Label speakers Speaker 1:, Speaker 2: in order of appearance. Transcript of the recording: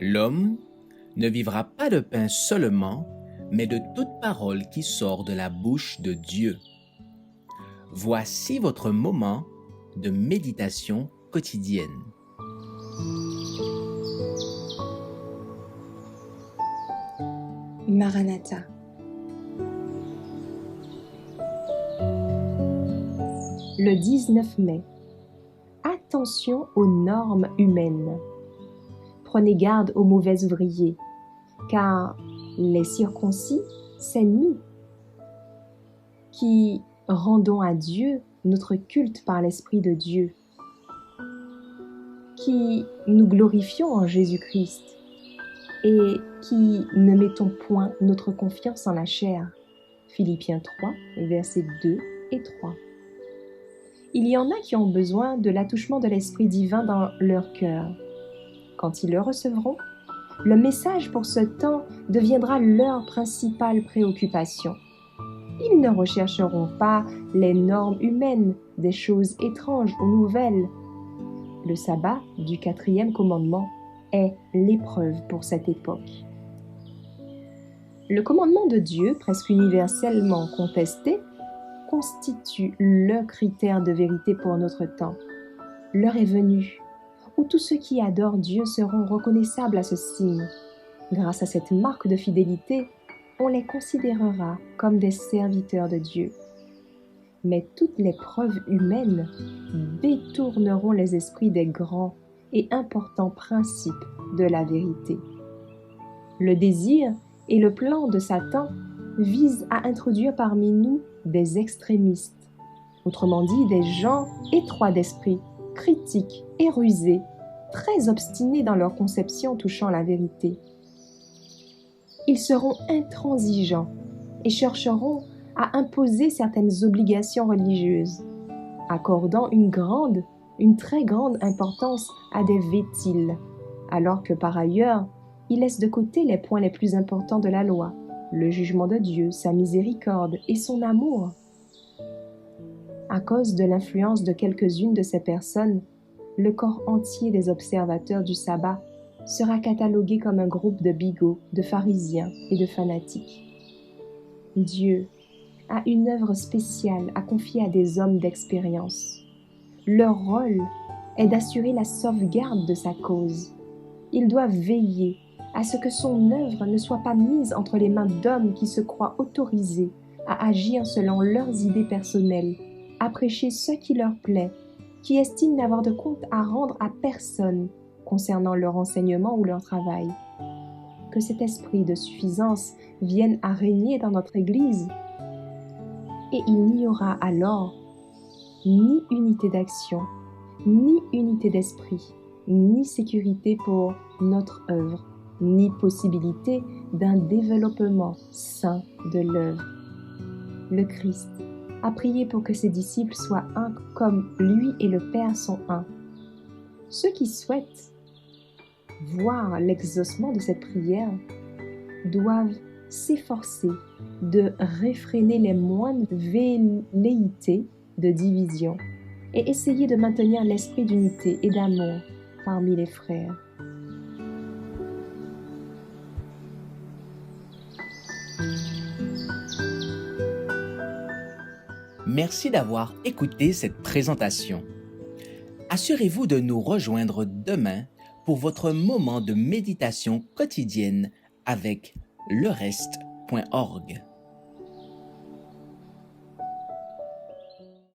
Speaker 1: L'homme ne vivra pas de pain seulement, mais de toute parole qui sort de la bouche de Dieu. Voici votre moment de méditation quotidienne.
Speaker 2: Maranatha. Le 19 mai. Attention aux normes humaines. Prenez garde aux mauvais ouvriers, car les circoncis, c'est nous qui rendons à Dieu notre culte par l'Esprit de Dieu, qui nous glorifions en Jésus-Christ et qui ne mettons point notre confiance en la chair. Philippiens 3, versets 2 et 3. Il y en a qui ont besoin de l'attouchement de l'Esprit divin dans leur cœur. Quand ils le recevront, le message pour ce temps deviendra leur principale préoccupation. Ils ne rechercheront pas les normes humaines, des choses étranges ou nouvelles. Le sabbat du 4e commandement est l'épreuve pour cette époque. Le commandement de Dieu, presque universellement contesté, constitue le critère de vérité pour notre temps. L'heure est venue où tous ceux qui adorent Dieu seront reconnaissables à ce signe. Grâce à cette marque de fidélité, on les considérera comme des serviteurs de Dieu. Mais toutes les preuves humaines détourneront les esprits des grands et importants principes de la vérité. Le désir et le plan de Satan visent à introduire parmi nous des extrémistes, autrement dit des gens étroits d'esprit, critiques et rusés, très obstinés dans leur conception touchant la vérité. Ils seront intransigeants et chercheront à imposer certaines obligations religieuses, accordant une très grande importance à des vétiles, alors que par ailleurs, ils laissent de côté les points les plus importants de la loi, le jugement de Dieu, sa miséricorde et son amour. À cause de l'influence de quelques-unes de ces personnes, le corps entier des observateurs du sabbat sera catalogué comme un groupe de bigots, de pharisiens et de fanatiques. Dieu a une œuvre spéciale à confier à des hommes d'expérience. Leur rôle est d'assurer la sauvegarde de sa cause. Ils doivent veiller à ce que son œuvre ne soit pas mise entre les mains d'hommes qui se croient autorisés à agir selon leurs idées personnelles, à prêcher ce qui leur plaît, qui estiment n'avoir de compte à rendre à personne concernant leur enseignement ou leur travail. Que cet esprit de suffisance vienne à régner dans notre Église, et il n'y aura alors ni unité d'action, ni unité d'esprit, ni sécurité pour notre œuvre, ni possibilité d'un développement sain de l'œuvre. Le Christ a prié pour que ses disciples soient un comme lui et le Père sont un. Ceux qui souhaitent voir l'exaucement de cette prière doivent s'efforcer de réfréner les moindres velléités de division et essayer de maintenir l'esprit d'unité et d'amour parmi les frères.
Speaker 1: Merci d'avoir écouté cette présentation. Assurez-vous de nous rejoindre demain pour votre moment de méditation quotidienne avec lereste.org.